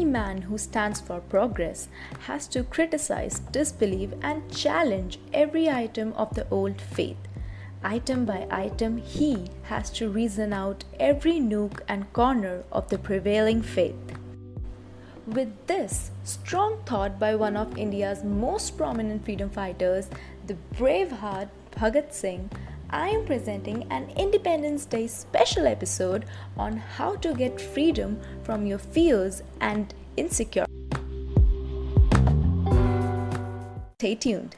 man who stands for progress has to criticize, disbelieve, and challenge every item of the old faith. Item by item, he has to reason out every nook and corner of the prevailing faith. With this strong thought by one of India's most prominent freedom fighters, the brave heart Bhagat Singh, I am presenting an Independence Day special episode on how to get freedom from your fears and insecurities. Stay tuned.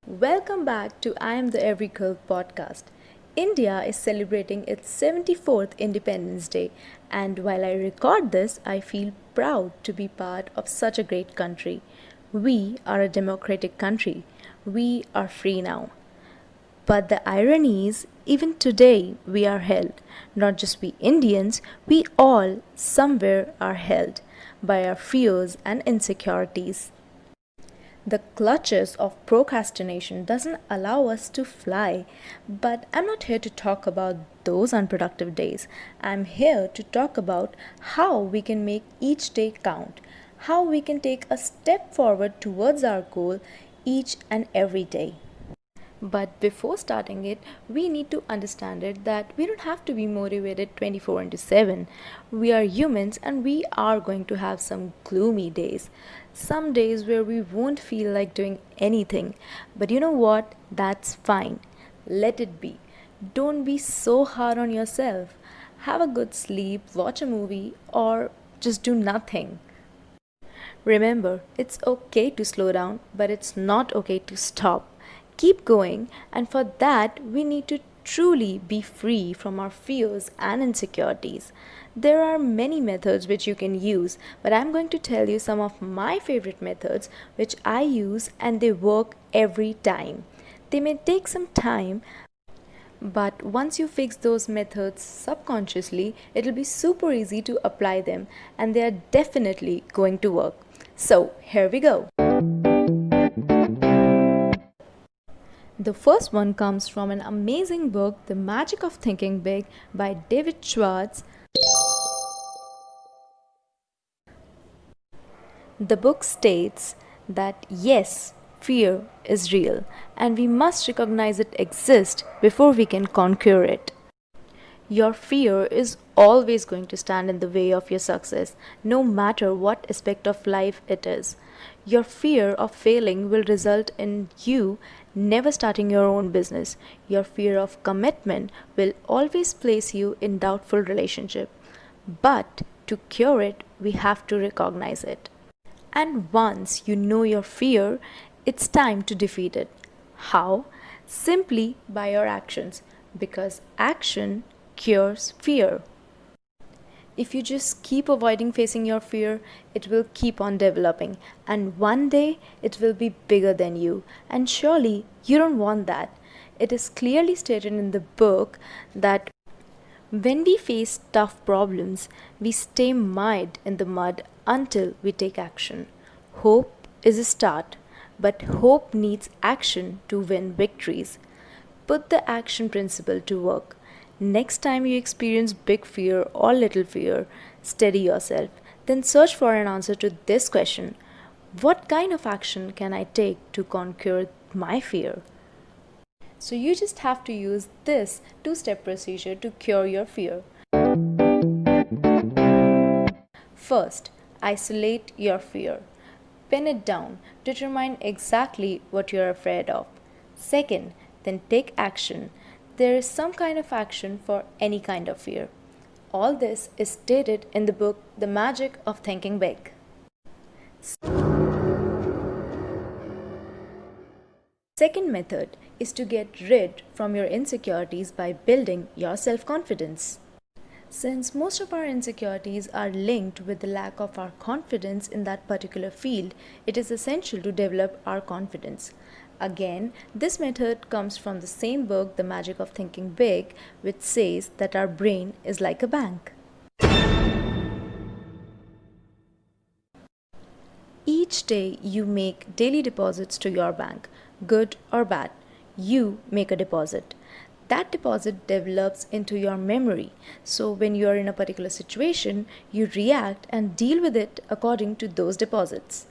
Welcome back to I Am the Every Girl podcast. India is celebrating its 74th Independence Day, and while I record this, I feel proud to be part of such a great country. We are a democratic country. We are free now. But the irony is, even today, we are held. Not just we Indians, we all somewhere are held by our fears and insecurities. The clutches of procrastination doesn't allow us to fly, but I'm not here to talk about those unproductive days. I'm here to talk about how we can make each day count, how we can take a step forward towards our goal each and every day. But before starting it, we need to understand it that we don't have to be motivated 24 into 7. We are humans and we are going to have some gloomy days. Some days where we won't feel like doing anything. But you know what? That's fine. Let it be. Don't be so hard on yourself. Have a good sleep, watch a movie, or just do nothing. Remember, it's okay to slow down, but it's not okay to stop. Keep going, and for that, we need to truly be free from our fears and insecurities. There are many methods which you can use, but I'm going to tell you some of my favorite methods which I use and they work every time. They may take some time, but once you fix those methods subconsciously, it'll be super easy to apply them and they are definitely going to work. So, here we go. The first one comes from an amazing book, The Magic of Thinking Big by David Shwartz. The book states that yes, fear is real and we must recognize it exists before we can conquer it. Your fear is always going to stand in the way of your success, no matter what aspect of life it is. Your fear of failing will result in you never starting your own business. Your fear of commitment will always place you in doubtful relationship. But to cure it, we have to recognize it. And once you know your fear, it's time to defeat it. How? Simply by your actions, because action cures fear. If you just keep avoiding facing your fear, it will keep on developing, and one day it will be bigger than you. And surely you don't want that. It is clearly stated in the book that when we face tough problems, we stay mired in the mud until we take action. Hope is a start, but hope needs action to win victories. Put the action principle to work. Next time you experience big fear or little fear, steady yourself. Then search for an answer to this question. What kind of action can I take to conquer my fear? So you just have to use this two-step procedure to cure your fear. First, isolate your fear. Pin it down. Determine exactly what you're afraid of. Second, then take action. There is some kind of action for any kind of fear. All this is stated in the book The Magic of Thinking Big. Second method is to get rid from your insecurities by building your self-confidence. Since most of our insecurities are linked with the lack of our confidence in that particular field, it is essential to develop our confidence. Again, this method comes from the same book, The Magic of Thinking Big, which says that our brain is like a bank. Each day you make daily deposits to your bank, good or bad. You make a deposit. that deposit develops into your memory. So when you are in a particular situation, you react and deal with it according to those deposits.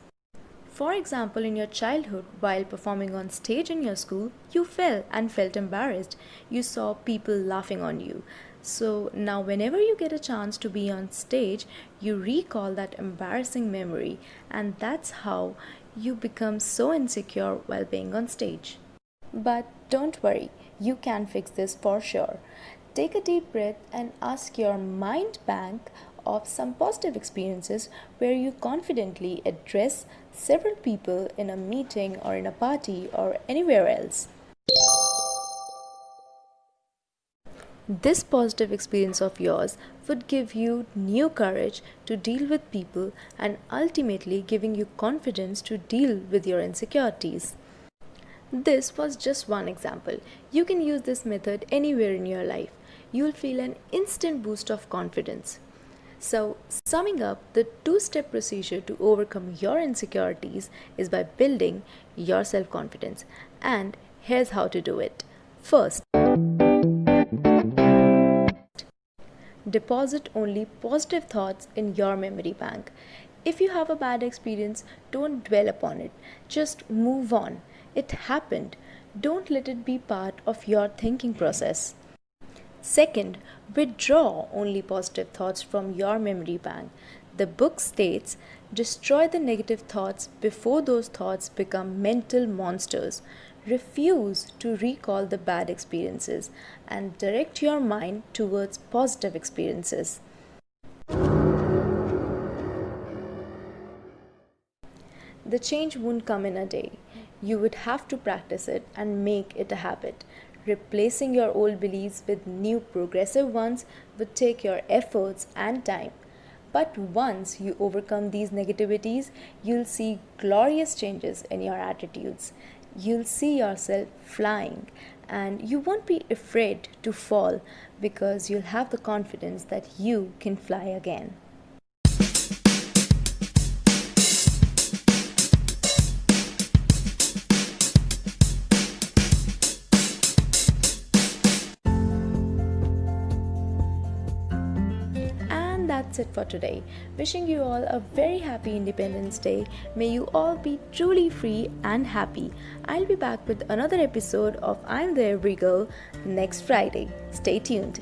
For example, in your childhood, while performing on stage in your school, you fell and felt embarrassed. You saw people laughing on you. So now, whenever you get a chance to be on stage, you recall that embarrassing memory, and that's how you become so insecure while being on stage. But don't worry, you can fix this for sure. Take a deep breath and ask your mind bank of some positive experiences where you confidently address several people in a meeting or in a party or anywhere else. This positive experience of yours would give you new courage to deal with people and ultimately giving you confidence to deal with your insecurities. This was just one example. You can use this method anywhere in your life. You'll feel an instant boost of confidence. So, summing up, the two-step procedure to overcome your insecurities is by building your self-confidence. And here's how to do it. First, deposit only positive thoughts in your memory bank. If you have a bad experience, don't dwell upon it. Just move on. It happened. Don't let it be part of your thinking process. Second, withdraw only positive thoughts from your memory bank. The book states, destroy the negative thoughts before those thoughts become mental monsters. Refuse to recall the bad experiences and direct your mind towards positive experiences. The change won't come in a day. You would have to practice it and make it a habit. Replacing your old beliefs with new progressive ones would take your efforts and time. But once you overcome these negativities, you'll see glorious changes in your attitudes. You'll see yourself flying and you won't be afraid to fall because you'll have the confidence that you can fly again. That's it for today. Wishing you all a very happy Independence Day. May you all be truly free and happy. I'll be back with another episode of I'm the Every Girl next Friday. Stay tuned.